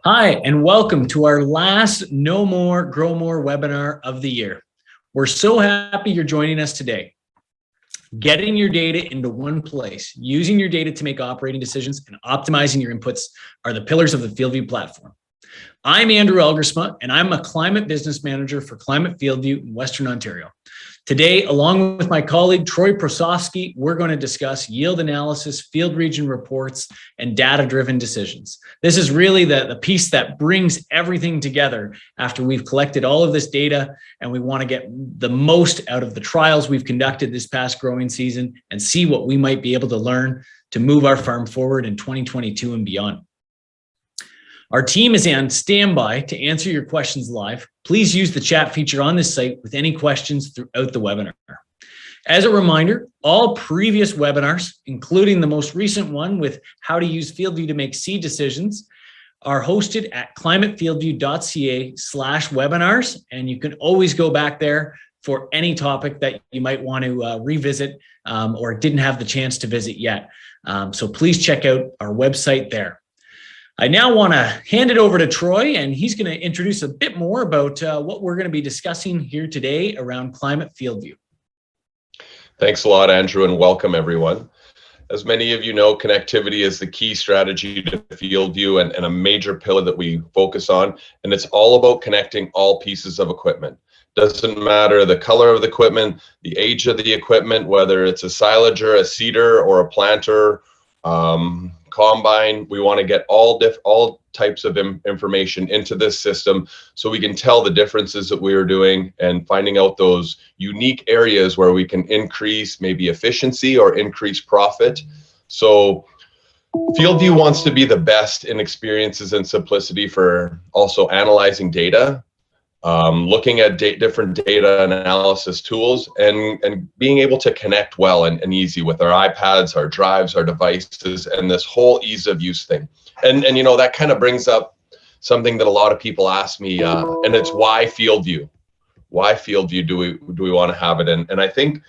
Hi, and welcome to our last Know More, Grow More webinar of the year. We're so happy you're joining us today. Getting your data into one place, using your data to make operating decisions, and optimizing your inputs are the pillars of the FieldView platform. I'm Andrew Elgersma, and I'm a climate business manager for Climate FieldView in Western Ontario. Today, along with my colleague Troy Prosofsky, we're going to discuss yield analysis, field region reports, and data-driven decisions. This is really the piece that brings everything together after we've collected all of this data, and we want to get the most out of the trials we've conducted this past growing season and see what we might be able to learn to move our farm forward in 2022 and beyond. Our team is on standby to answer your questions live. Please use the chat feature on this site with any questions throughout the webinar. As a reminder, all previous webinars, including the most recent one with how to use FieldView to make seed decisions, are hosted at climatefieldview.ca/webinars, and you can always go back there for any topic that you might want to revisit or didn't have the chance to visit yet. So please check out our website there. I now want to hand it over to Troy, and he's going to introduce a bit more about what we're going to be discussing here today around Climate FieldView. Thanks a lot, Andrew, and welcome everyone. As many of you know, connectivity is the key strategy to FieldView and a major pillar that we focus on, and it's all about connecting all pieces of equipment. Doesn't matter the color of the equipment, the age of the equipment, whether it's a silager, a seeder, or a planter, combine. We want to get all types of information into this system so we can tell the differences that we are doing and finding out those unique areas where we can increase maybe efficiency or increase profit. So FieldView wants to be the best in experiences and simplicity for also analyzing data, looking at different data analysis tools, and being able to connect well and easy with our iPads, our drives, our devices, and this whole ease of use thing. And you know, that kind of brings up something that a lot of people ask me, and it's why FieldView? Why FieldView do we want to have it? And I think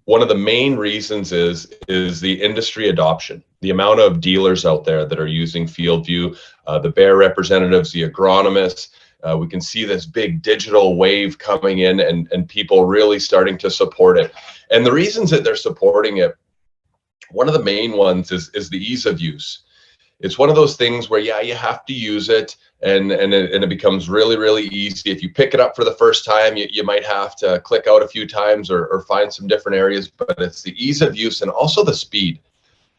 one of the main reasons is the industry adoption. The amount of dealers out there that are using FieldView, the Bayer representatives, the agronomists. We can see this big digital wave coming in and people really starting to support it. And the reasons that they're supporting it, one of the main ones is the ease of use. It's one of those things where, yeah, you have to use it and it becomes really, really easy. If you pick it up for the first time, you might have to click out a few times or find some different areas, but it's the ease of use and also the speed.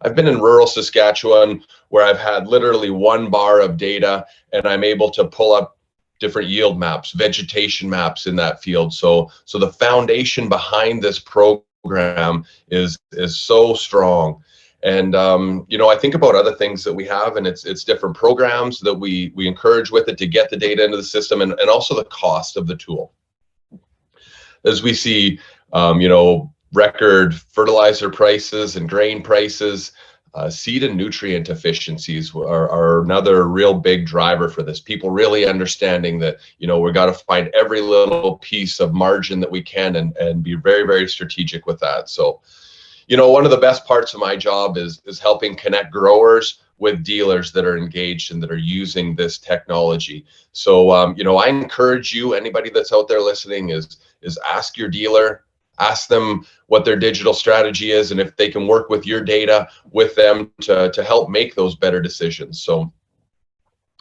I've been in rural Saskatchewan where I've had literally one bar of data and I'm able to pull up different yield maps, vegetation maps in that field. So the foundation behind this program is so strong. And you know, I think about other things that we have, and it's different programs that we encourage with it to get the data into the system, and also the cost of the tool. As we see, you know, record fertilizer prices and grain prices. Seed and nutrient efficiencies are another real big driver for this. People really understanding that, you know, we've got to find every little piece of margin that we can and be very, very strategic with that. So, you know, one of the best parts of my job is helping connect growers with dealers that are engaged and that are using this technology. So, you know, I encourage you, anybody that's out there listening, is ask your dealer. Ask them what their digital strategy is and if they can work with your data with them to help make those better decisions. So,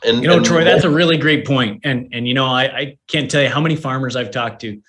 and you know, Troy, that's a really great point. And you know, I can't tell you how many farmers I've talked to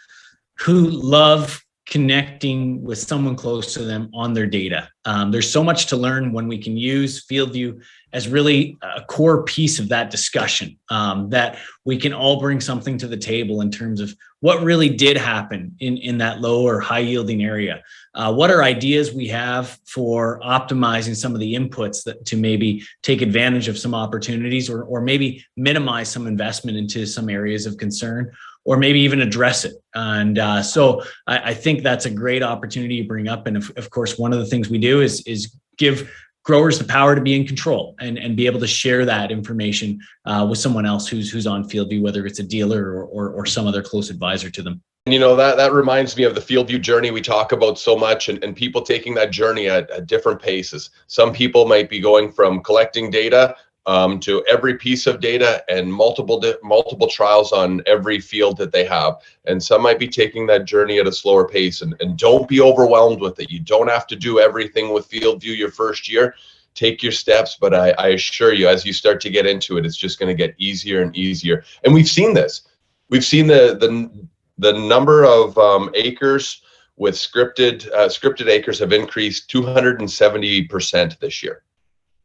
who love connecting with someone close to them on their data. There's so much to learn when we can use FieldView as really a core piece of that discussion, that we can all bring something to the table in terms of what really did happen in that low or high yielding area. What are ideas we have for optimizing some of the inputs to maybe take advantage of some opportunities or maybe minimize some investment into some areas of concern, or maybe even address it. And so I think that's a great opportunity to bring up. And of course, one of the things we do is give growers the power to be in control and be able to share that information with someone else who's on FieldView, whether it's a dealer or some other close advisor to them. And you know, that reminds me of the FieldView journey we talk about so much, and people taking that journey at different paces. Some people might be going from collecting data to every piece of data and multiple trials on every field that they have. And some might be taking that journey at a slower pace, and don't be overwhelmed with it. You don't have to do everything with FieldView your first year. Take your steps, but I assure you, as you start to get into it, it's just going to get easier and easier. And we've seen this. We've seen the number of acres with scripted acres have increased 270% this year.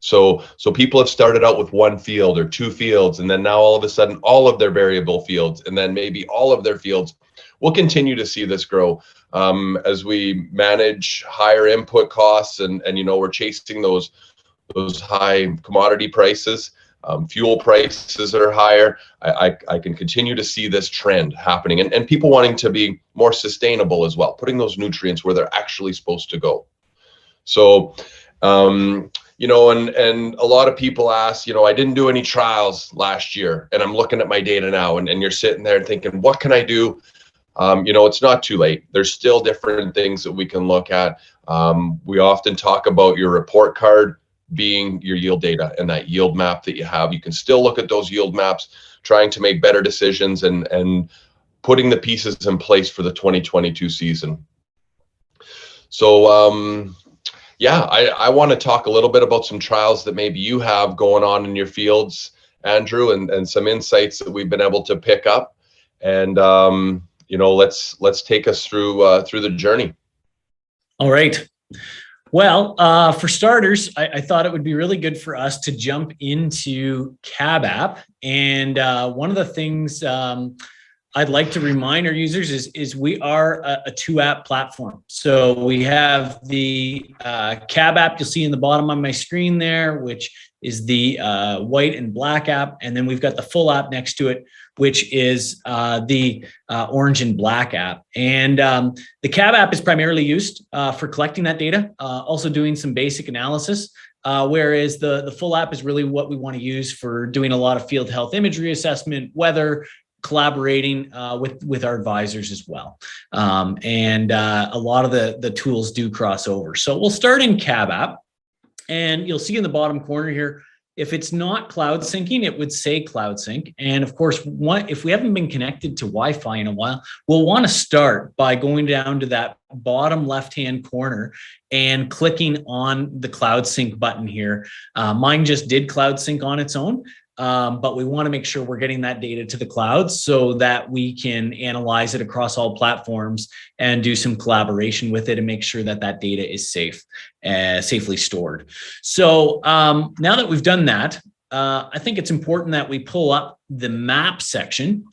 So people have started out with one field or two fields, and then now all of a sudden all of their variable fields, and then maybe all of their fields. We'll continue to see this grow as we manage higher input costs, and we're chasing those high commodity prices. Fuel prices are higher. I can continue to see this trend happening, and people wanting to be more sustainable as well, putting those nutrients where they're actually supposed to go. So, and a lot of people ask, I didn't do any trials last year, and I'm looking at my data now, and you're sitting there thinking, what can I do? It's not too late. There's still different things that we can look at. We often talk about your report card being your yield data and that yield map that you have. You can still look at those yield maps, trying to make better decisions and putting the pieces in place for the 2022 season. So, I want to talk a little bit about some trials that maybe you have going on in your fields, Andrew, and some insights that we've been able to pick up. And let's take us through the journey. All right. Well, for starters, I thought it would be really good for us to jump into CABAP. And one of the things I'd like to remind our users is we are a 2-app platform. So we have the CABAP you'll see in the bottom of my screen there, which is the white and black app. And then we've got the full app next to it, which is the orange and black app. And the CABAP is primarily used for collecting that data, also doing some basic analysis, whereas the full app is really what we want to use for doing a lot of field health imagery assessment, weather, collaborating with our advisors as well. And a lot of the tools do cross over. So we'll start in CABAP, and you'll see in the bottom corner here, if it's not cloud syncing, it would say cloud sync. And of course, if we haven't been connected to Wi-Fi in a while, we'll want to start by going down to that bottom left-hand corner and clicking on the cloud sync button here. Mine just did cloud sync on its own. But we want to make sure we're getting that data to the cloud so that we can analyze it across all platforms and do some collaboration with it and make sure that that data is safely stored. So now that we've done that, I think it's important that we pull up the map section,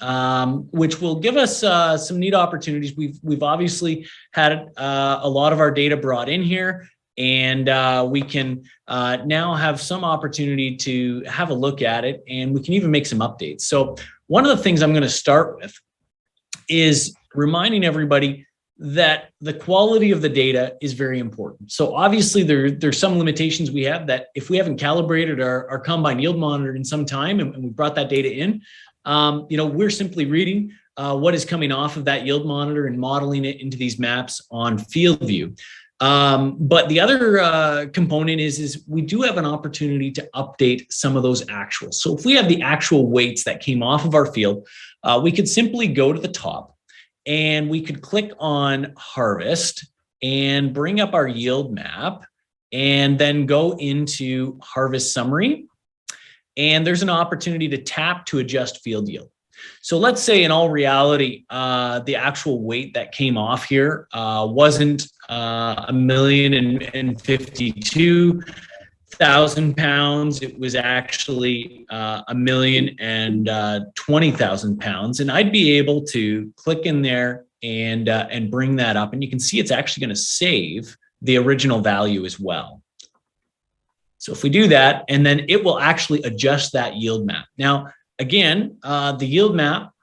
which will give us some neat opportunities. We've obviously had a lot of our data brought in here. And we can now have some opportunity to have a look at it, and we can even make some updates. So one of the things I'm going to start with is reminding everybody that the quality of the data is very important. So obviously there's some limitations we have that if we haven't calibrated our combine yield monitor in some time and we brought that data in, we're simply reading what is coming off of that yield monitor and modeling it into these maps on FieldView. But the other component is we do have an opportunity to update some of those actuals. So if we have the actual weights that came off of our field, we could simply go to the top and we could click on harvest and bring up our yield map and then go into harvest summary. And there's an opportunity to tap to adjust field yield. So let's say in all reality, the actual weight that came off here wasn't 1,052,000 pounds. It was actually 1,020,000 pounds. And I'd be able to click in there and bring that up. And you can see it's actually going to save the original value as well. So if we do that, and then it will actually adjust that yield map. Now, again, the yield map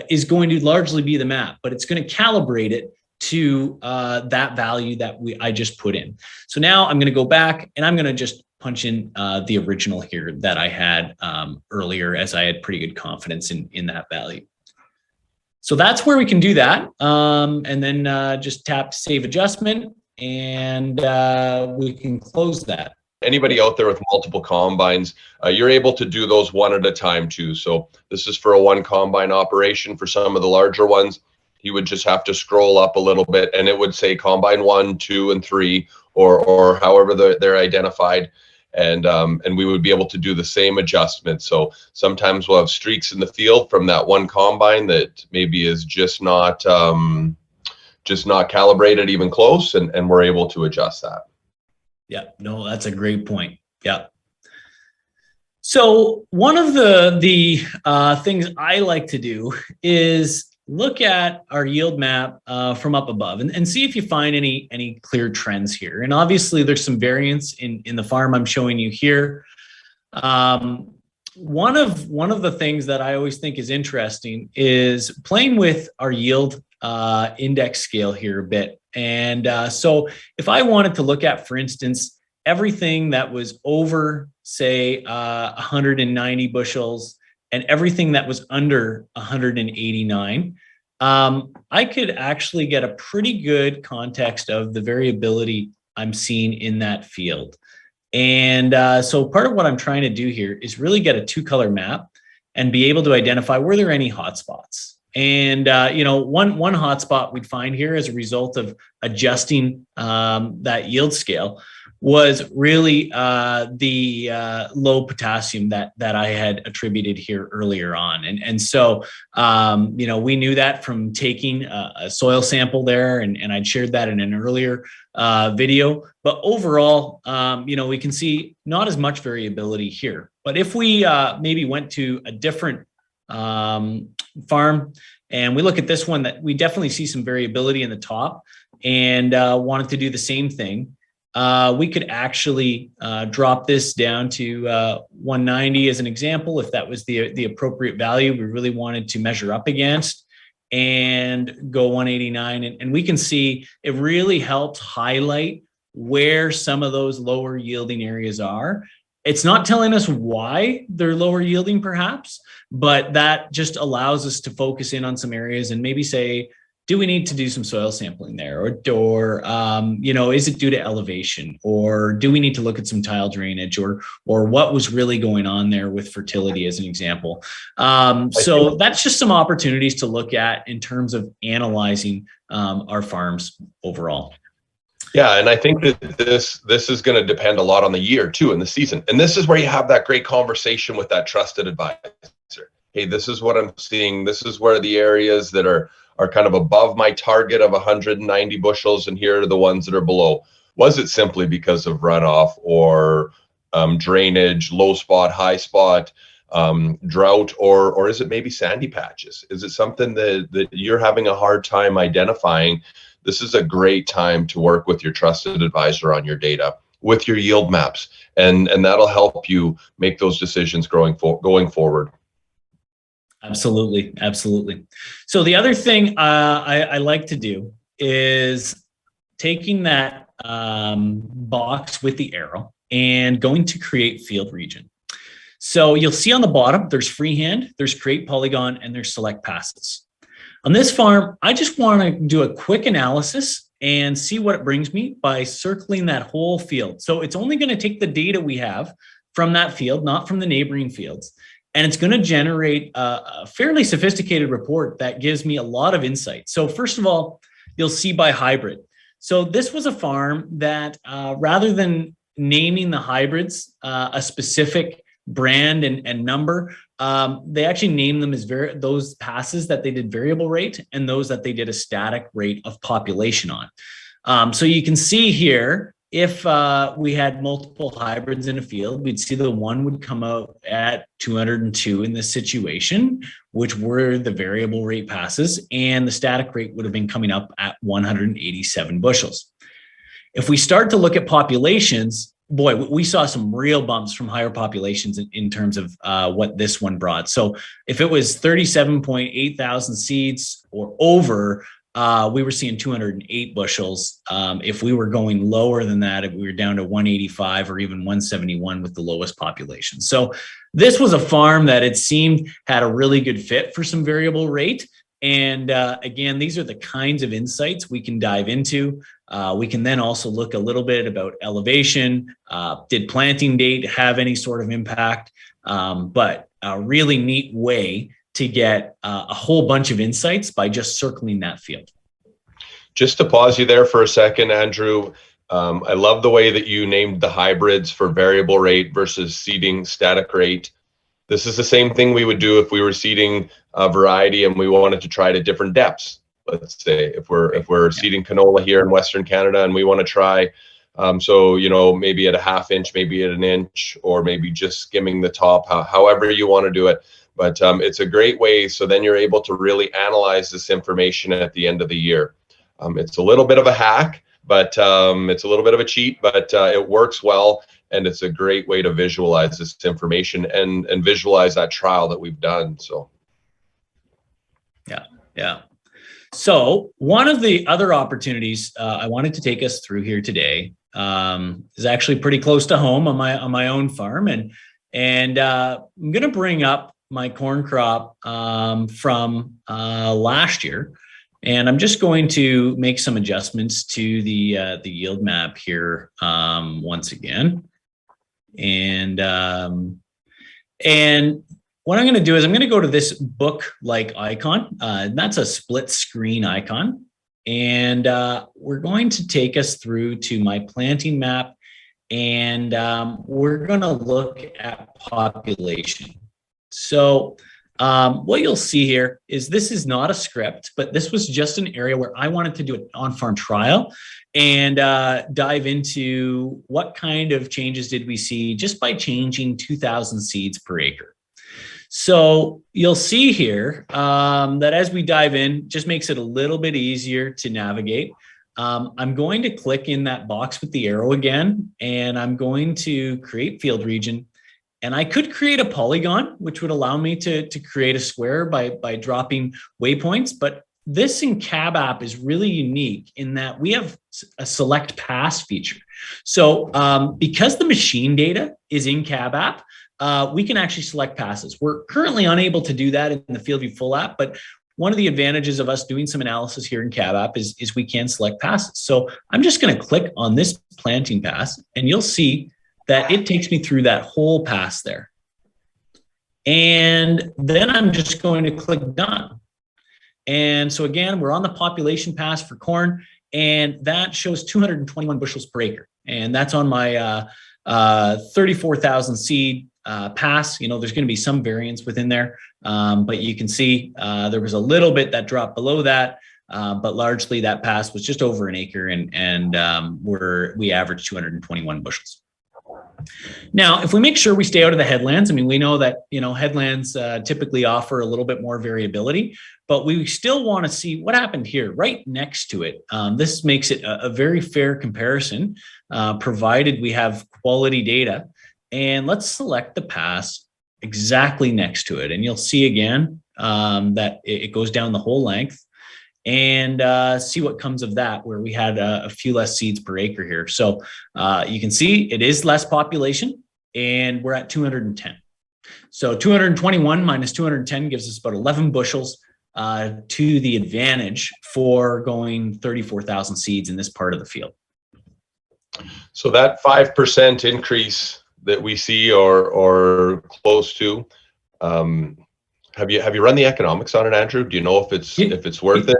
is going to largely be the map, but it's going to calibrate it to that value that I just put in. So now I'm going to go back and I'm going to just punch in the original here that I had earlier, as I had pretty good confidence in that value. So that's where we can do that. And then just tap Save Adjustment, and we can close that. anybody out there with multiple combines, you're able to do those one at a time too. So this is for a one combine operation. For some of the larger ones, he would just have to scroll up a little bit and it would say combine 1, 2, and 3, or however they're identified. And we would be able to do the same adjustment. So sometimes we'll have streaks in the field from that one combine that maybe is just not calibrated even close, and we're able to adjust that. Yeah, no, that's a great point. Yeah. So one of the things I like to do is look at our yield map from up above and see if you find any clear trends here. And obviously there's some variance in the farm I'm showing you here. One of the things that I always think is interesting is playing with our yield index scale here a bit. And so if I wanted to look at, for instance, everything that was over, say, 190 bushels and everything that was under 189, I could actually get a pretty good context of the variability I'm seeing in that field. And so part of what I'm trying to do here is really get a 2-color map and be able to identify were there any hotspots. And one hotspot we'd find here as a result of adjusting that yield scale was really the low potassium that I had attributed here earlier on. And so, we knew that from taking a soil sample there, and I'd shared that in an earlier video. But overall, we can see not as much variability here. But if we maybe went to a different farm and we look at this one, that we definitely see some variability in the top, and wanted to do the same thing, we could actually drop this down to 190 as an example, if that was the appropriate value we really wanted to measure up against, and go 189. And we can see it really helps highlight where some of those lower yielding areas are. It's not telling us why they're lower yielding perhaps, but that just allows us to focus in on some areas and maybe say, do we need to do some soil sampling there? Or is it due to elevation? Or do we need to look at some tile drainage? Or what was really going on there with fertility as an example? So that's just some opportunities to look at in terms of analyzing our farms overall. Yeah, and I think that this is going to depend a lot on the year too, and the season. And this is where you have that great conversation with that trusted advisor. Hey, this is what I'm seeing. This is where the areas that are kind of above my target of 190 bushels, and here are the ones that are below. Was it simply because of runoff or drainage, low spot, high spot, drought, or is it maybe sandy patches? Is it something that you're having a hard time identifying? This is a great time to work with your trusted advisor on your data, with your yield maps, and that'll help you make those decisions going forward. Absolutely. Absolutely. So the other thing I like to do is taking that box with the arrow and going to create field region. So you'll see on the bottom, there's freehand, there's create polygon, and there's select passes. On this farm, I just want to do a quick analysis and see what it brings me by circling that whole field. So it's only going to take the data we have from that field, not from the neighboring fields. And it's going to generate a fairly sophisticated report that gives me a lot of insight. So first of all, you'll see by hybrid. So this was a farm that rather than naming the hybrids a specific brand and number, they actually named them as those passes that they did variable rate and those that they did a static rate of population on. So you can see here, if we had multiple hybrids in a field, we'd see the one would come out at 202 in this situation, which were the variable rate passes, and the static rate would have been coming up at 187 bushels. If we start to look at populations, boy, we saw some real bumps from higher populations in terms of what this one brought. So if it was 37.8 thousand seeds or over, we were seeing 208 bushels. If we were going lower than that, if we were down to 185 or even 171 with the lowest population. So this was a farm that it seemed had a really good fit for some variable rate. And again, these are the kinds of insights we can dive into. We can then also look a little bit about elevation. Did planting date have any sort of impact? But a really neat way to get a whole bunch of insights by just circling that field. Just to pause you there for a second, Andrew, I love the way that you named the hybrids for variable rate versus seeding static rate. This is the same thing we would do if we were seeding a variety and we wanted to try it at different depths. Let's say if we're seeding canola here in Western Canada and we want to try, so maybe at a ½ inch, maybe at an inch, or maybe just skimming the top, however you want to do it. But it's a great way. So then you're able to really analyze this information at the end of the year. It's a little bit of a hack, but it's a little bit of a cheat, but it works well. And it's a great way to visualize this information and visualize that trial that we've done. So, yeah. So one of the other opportunities I wanted to take us through here today is actually pretty close to home on my own farm, and I'm going to bring up my corn crop from last year. And I'm just going to make some adjustments to the yield map here once again. And what I'm going to do is I'm going to go to this book-like icon. That's a split screen icon. And we're going to take us through to my planting map. And we're going to look at population. So what you'll see here is this is not a script, but this was just an area where I wanted to do an on-farm trial and dive into what kind of changes did we see just by changing 2,000 seeds per acre. So you'll see here that as we dive in, just makes it a little bit easier to navigate. I'm going to click in that box with the arrow again, and I'm going to create field region. And I could create a polygon, which would allow me to create a square by dropping waypoints. But this in Cab App is really unique in that we have a select pass feature. So because the machine data is in Cab App, we can actually select passes. We're currently unable to do that in the FieldView full app, but one of the advantages of us doing some analysis here in Cab App is we can select passes. So I'm just going to click on this planting pass, and you'll see that it takes me through that whole pass there. And then I'm just going to click done. And so again, we're on the population pass for corn, and that shows 221 bushels per acre. And that's on my 34,000 seed pass. There's going to be some variance within there, but you can see there was a little bit that dropped below that, but largely that pass was just over an acre, and we averaged 221 bushels. Now, if we make sure we stay out of the headlands, we know that, headlands typically offer a little bit more variability, but we still want to see what happened here right next to it. This makes it a very fair comparison, provided we have quality data. And let's select the pass exactly next to it. And you'll see again that it goes down the whole length, and see what comes of that, where we had a few less seeds per acre here. So you can see it is less population, and we're at 210. So 221 minus 210 gives us about 11 bushels to the advantage for going 34,000 seeds in this part of the field. So that 5% increase that we see or close to, have you run the economics on it, Andrew? Do you know if it's worth it?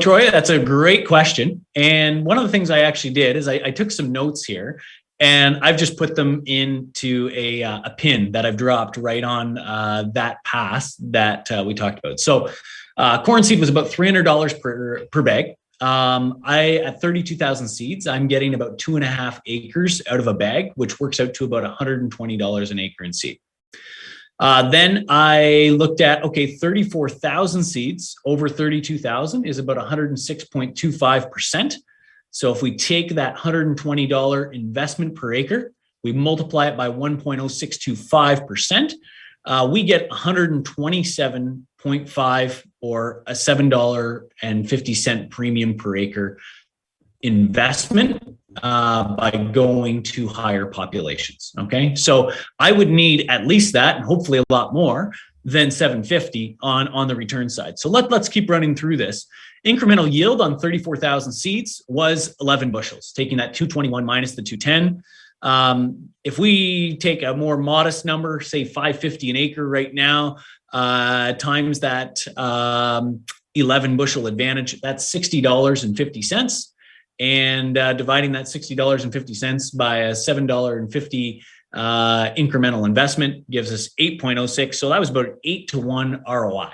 Troy, that's a great question. And one of the things I actually did is I took some notes here, and I've just put them into a pin that I've dropped right on that pass that we talked about. So corn seed was about $300 per bag. At 32,000 seeds, I'm getting about 2.5 acres out of a bag, which works out to about $120 an acre in seed. Then I looked at, 34,000 seeds over 32,000 is about 106.25%. So if we take that $120 investment per acre, we multiply it by 1.0625%, we get 127.5 or a $7.50 premium per acre investment by going to higher populations. Okay, so I would need at least that, and hopefully a lot more, than 750 on the return side. So let's keep running through this. Incremental yield on 34,000 seeds was 11 bushels, taking that 221 minus the 210. If we take a more modest number, say 550 an acre right now, times that 11 bushel advantage, that's $60.50. And dividing that $60.50 by a $7.50 incremental investment gives us 8.06. So that was about an 8-to-1 ROI.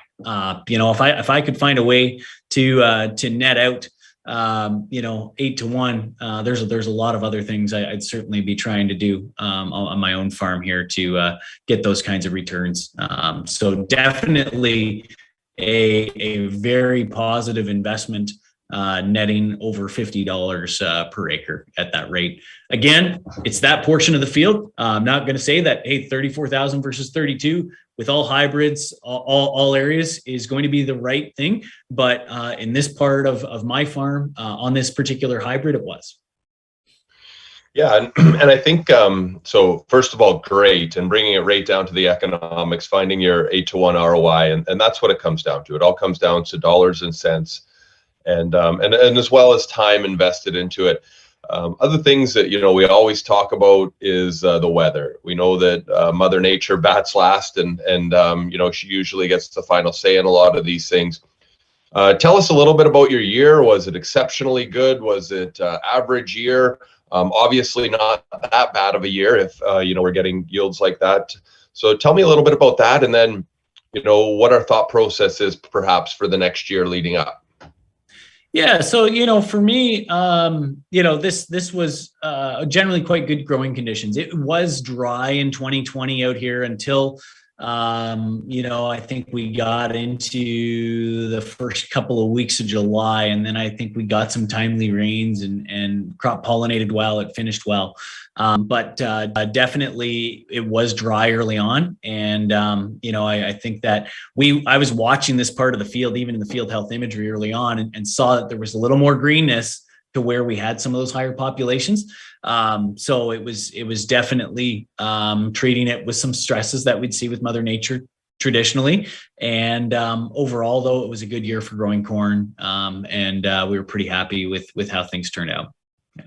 If I could find a way to net out 8-to-1, there's a lot of other things I'd certainly be trying to do on my own farm here to get those kinds of returns. So definitely a very positive investment, netting over $50 per acre at that rate. Again, it's that portion of the field. I'm not going to say that, hey, 34,000 versus 32 with all hybrids, all areas is going to be the right thing. But in this part of my farm, on this particular hybrid, it was. Yeah, and I think, so first of all, great, and bringing it right down to the economics, finding your 8-to-1 ROI, and that's what it comes down to. It all comes down to dollars and cents, and as well as time invested into it. Other things that we always talk about is the weather. We know that Mother Nature bats last, and she usually gets the final say in a lot of these things. Tell us a little bit about your year. Was it exceptionally good? Was it average year? Obviously not that bad of a year if we're getting yields like that. So tell me a little bit about that, and then what our thought process is perhaps for the next year leading up. Yeah, so for me, this was generally quite good growing conditions. It was dry in 2020 out here until I think we got into the first couple of weeks of July, and then I think we got some timely rains and crop pollinated well. It finished well, but definitely it was dry early on, and I think that I was watching this part of the field, even in the field health imagery early on, and saw that there was a little more greenness to where we had some of those higher populations. So it was definitely treating it with some stresses that we'd see with Mother Nature traditionally. And overall, though, it was a good year for growing corn, and we were pretty happy with how things turned out. Yeah.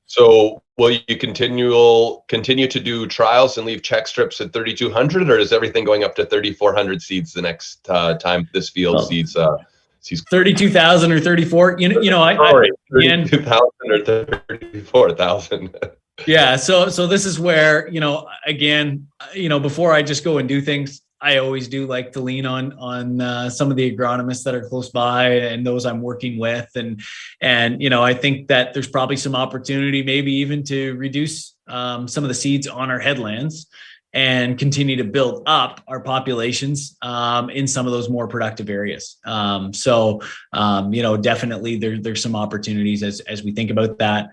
So will you continue to do trials and leave check strips at 3,200, or is everything going up to 3,400 seeds the next time this field seeds? 32,000 or 34. Sorry, 32,000 or 34,000. Yeah. So this is where, again, before I just go and do things, I always do like to lean on some of the agronomists that are close by and those I'm working with. And I think that there's probably some opportunity maybe even to reduce some of the seeds on our headlands and continue to build up our populations in some of those more productive areas. So definitely there's some opportunities as we think about that.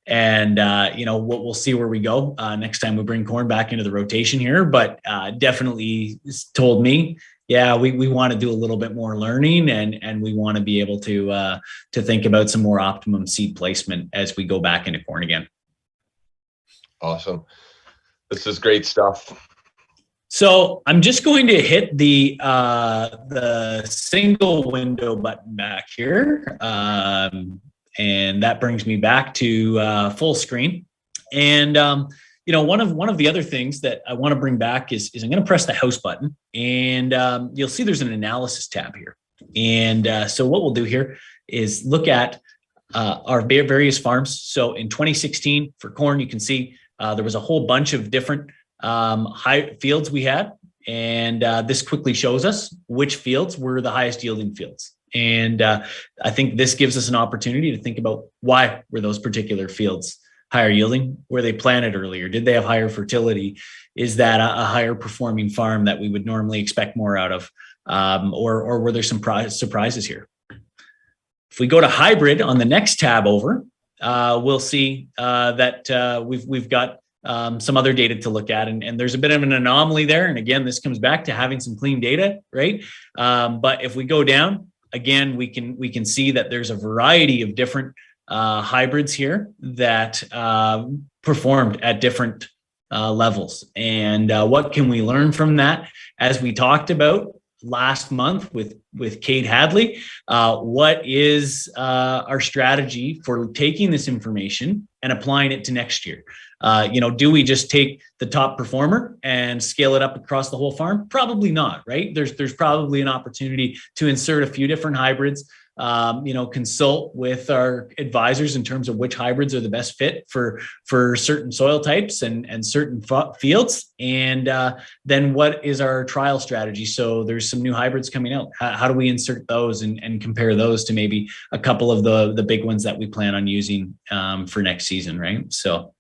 We'll see where we go next time we bring corn back into the rotation here, but definitely told me, yeah, we want to do a little bit more learning, and we want to be able to think about some more optimum seed placement as we go back into corn again. Awesome. This is great stuff. So I'm just going to hit the single window button back here. And that brings me back to full screen. And, one of the other things that I want to bring back is I'm going to press the house button, and you'll see there's an analysis tab here. And so what we'll do here is look at our various farms. So in 2016 for corn, you can see there was a whole bunch of different high fields we had, and this quickly shows us which fields were the highest yielding fields. And I think this gives us an opportunity to think about why were those particular fields higher yielding? Were they planted earlier? Did they have higher fertility? Is that a higher performing farm that we would normally expect more out of? Or were there some surprises here? If we go to hybrid on the next tab over, we'll see that we've got some other data to look at, and there's a bit of an anomaly there. And again, this comes back to having some clean data, right? But if we go down again, we can see that there's a variety of different hybrids here that performed at different levels. And what can we learn from that? As we talked about last month with Kate Hadley, what is our strategy for taking this information and applying it to next year? Do we just take the top performer and scale it up across the whole farm? Probably not, right? There's probably an opportunity to insert a few different hybrids, consult with our advisors in terms of which hybrids are the best fit for certain soil types and certain fields. And then what is our trial strategy? So there's some new hybrids coming out. How do we insert those and compare those to maybe a couple of the big ones that we plan on using for next season, right? So.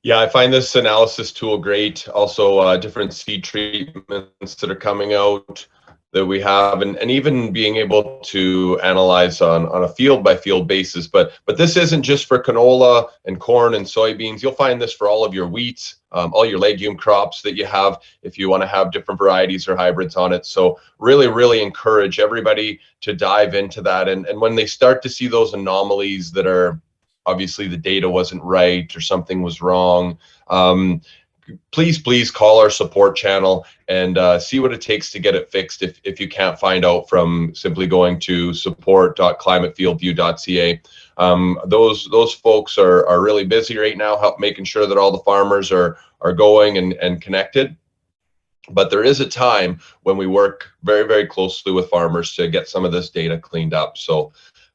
Yeah, I find this analysis tool great. Also, different seed treatments that are coming out that we have, and even being able to analyze on a field by field basis. But this isn't just for canola and corn and soybeans. You'll find this for all of your wheats, all your legume crops that you have, if you want to have different varieties or hybrids on it. So really, really encourage everybody to dive into that. And when they start to see those anomalies that are obviously the data wasn't right or something was wrong, please call our support channel and see what it takes to get it fixed if you can't find out from simply going to support.climatefieldview.ca. Those folks are really busy right now, making sure that all the farmers are going and connected. But there is a time when we work very, very closely with farmers to get some of this data cleaned up. So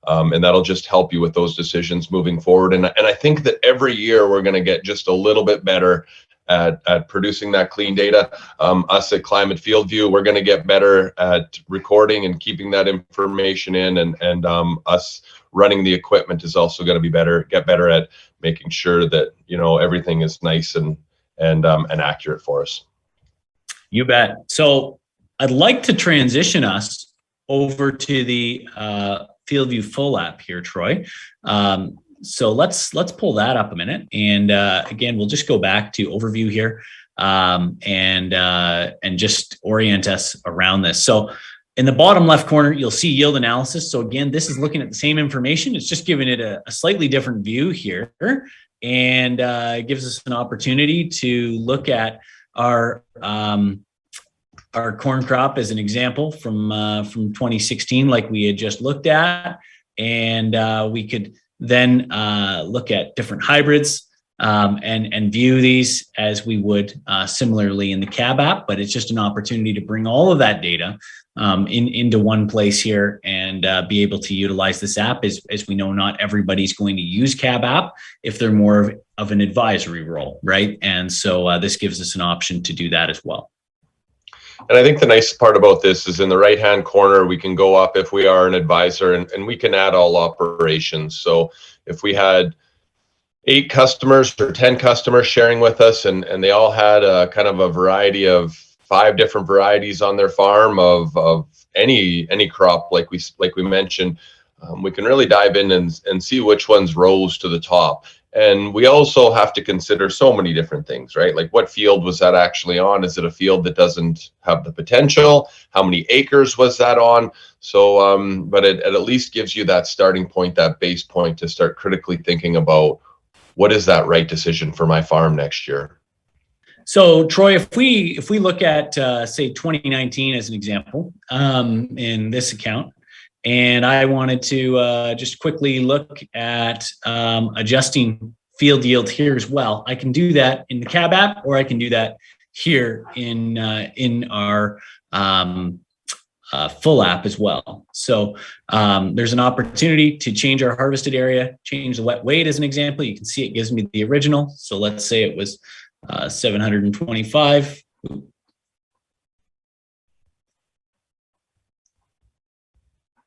and that'll just help you with those decisions moving forward. And I think that every year we're going to get just a little bit better at producing that clean data. Us at Climate Field View, we're going to get better at recording and keeping that information in, and us running the equipment is also going to get better at making sure that everything is nice and accurate for us. You bet. So I'd like to transition us over to the FieldView Full app here, Troy. So let's pull that up a minute, and again, we'll just go back to overview here, and just orient us around this. So in the bottom left corner, you'll see yield analysis. So again, this is looking at the same information. It's just giving it a slightly different view here, and it gives us an opportunity to look at our corn crop as an example from 2016, like we had just looked at, and we could then look at different hybrids and view these as we would similarly in the CAB app. But it's just an opportunity to bring all of that data into one place here and be able to utilize this app. As we know, not everybody's going to use CAB app if they're more of an advisory role, right? And so this gives us an option to do that as well. And I think the nice part about this is in the right-hand corner, we can go up if we are an advisor, and we can add all operations. So if we had 8 customers or 10 customers sharing with us, and they all had a kind of a variety of 5 different varieties on their farm of any crop, like we mentioned, we can really dive in and see which ones rose to the top. And we also have to consider so many different things, right? Like, what field was that actually on? Is it a field that doesn't have the potential? How many acres was that on? So, but it at least gives you that starting point, that base point to start critically thinking about what is that right decision for my farm next year. So, Troy, if we look at say 2019 as an example in this account, and I wanted to just quickly look at adjusting field yield here as well. I can do that in the CAB app, or I can do that here in our full app as well. So there's an opportunity to change our harvested area, change the wet weight as an example. You can see it gives me the original. So let's say it was 725.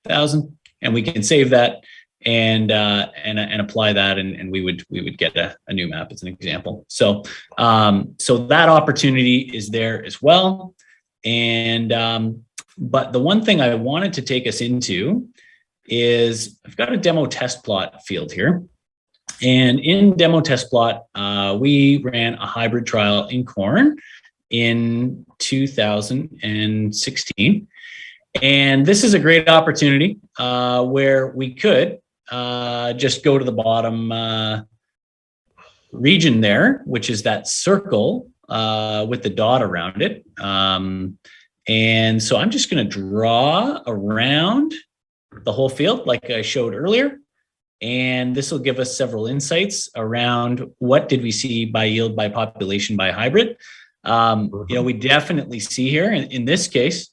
And we can save that and apply that, and we would get a new map as an example. So so that opportunity is there as well. And but the one thing I wanted to take us into is I've got a demo test plot field here, and in demo test plot we ran a hybrid trial in corn in 2016. And this is a great opportunity where we could just go to the bottom region there, which is that circle with the dot around it. And so I'm just going to draw around the whole field like I showed earlier. And this will give us several insights around what did we see by yield, by population, by hybrid. We definitely see here in this case,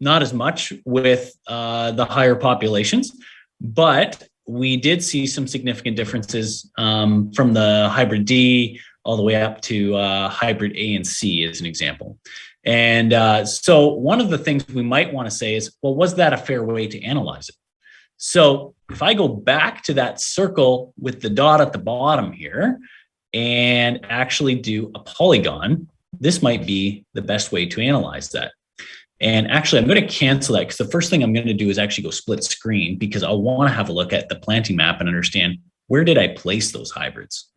not as much with the higher populations, but we did see some significant differences from the hybrid D all the way up to hybrid A and C as an example. And so one of the things we might want to say is, well, was that a fair way to analyze it? So if I go back to that circle with the dot at the bottom here and actually do a polygon, this might be the best way to analyze that. And actually, I'm going to cancel that because the first thing I'm going to do is actually go split screen because I want to have a look at the planting map and understand where did I place those hybrids.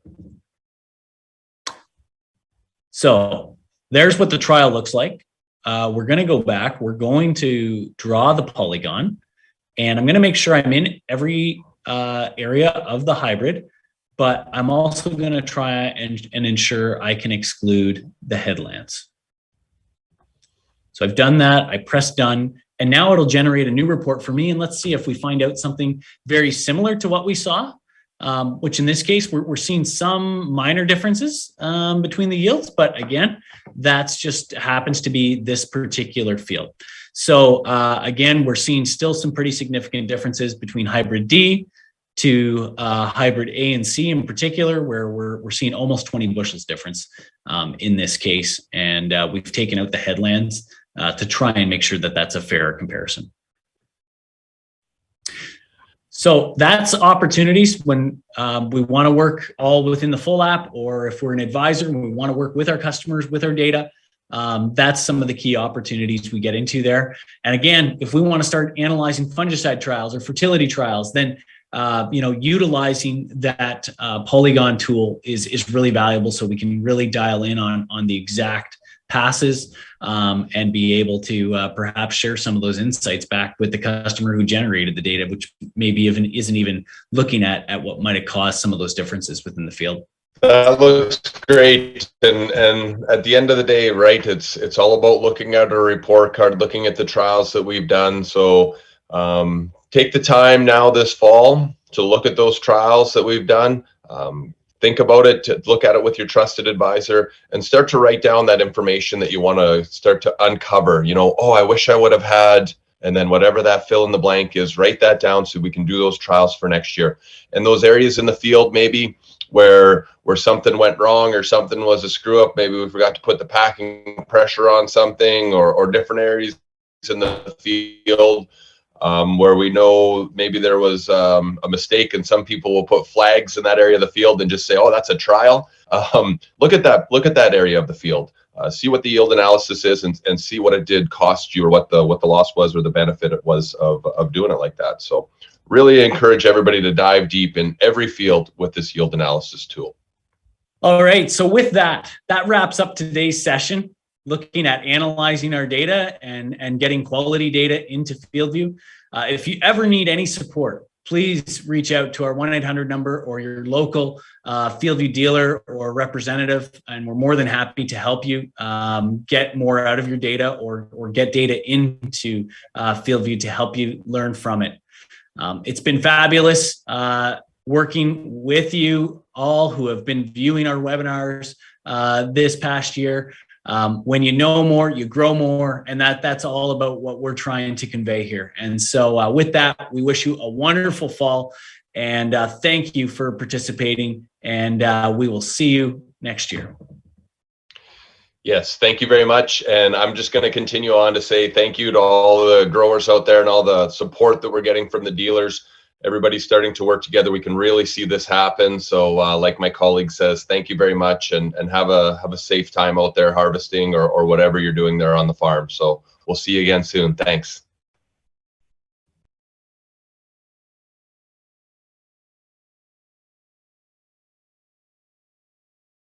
So there's what the trial looks like. We're going to go back. We're going to draw the polygon. And I'm going to make sure I'm in every area of the hybrid, but I'm also going to try and ensure I can exclude the headlands. So I've done that. I press done. And now it'll generate a new report for me. And let's see if we find out something very similar to what we saw, which in this case, we're seeing some minor differences between the yields. But again, that's just happens to be this particular field. So again, we're seeing still some pretty significant differences between hybrid D to hybrid A and C in particular, where we're seeing almost 20 bushels difference in this case. And we've taken out the headlands to try and make sure that that's a fair comparison. So that's opportunities when we want to work all within the full app, or if we're an advisor and we want to work with our customers, with our data. That's some of the key opportunities we get into there. And again, if we want to start analyzing fungicide trials or fertility trials, then utilizing that polygon tool is really valuable, so we can really dial in on the exact passes and be able to perhaps share some of those insights back with the customer who generated the data, which maybe isn't even looking at what might have caused some of those differences within the field. That looks great, and at the end of the day, right, it's all about looking at a report card, looking at the trials that we've done. So take the time now this fall to look at those trials that we've done. Think about it, to look at it with your trusted advisor, and start to write down that information that you want to start to uncover. I wish I would have had, and then whatever that fill in the blank is, write that down so we can do those trials for next year. And those areas in the field maybe where something went wrong or something was a screw up, maybe we forgot to put the packing pressure on something, or different areas in the field where we know maybe there was a mistake, and some people will put flags in that area of the field and just say, oh, that's a trial. Look at that area of the field. See what the yield analysis is, and see what it did cost you, or what the loss was, or the benefit it was of doing it like that. So really encourage everybody to dive deep in every field with this yield analysis tool. All right. So with that wraps up today's session, looking at analyzing our data and getting quality data into FieldView. If you ever need any support, please reach out to our 1-800 number or your local FieldView dealer or representative, and we're more than happy to help you get more out of your data, or get data into FieldView to help you learn from it. It's been fabulous working with you all who have been viewing our webinars this past year. When you know more, you grow more, and that's all about what we're trying to convey here. And so with that, we wish you a wonderful fall, and thank you for participating, and we will see you next year. Yes, thank you very much. And I'm just going to continue on to say thank you to all the growers out there and all the support that we're getting from the dealers. Everybody's starting to work together. We can really see this happen. So like my colleague says, thank you very much, and have a safe time out there harvesting or whatever you're doing there on the farm. So we'll see you again soon. Thanks.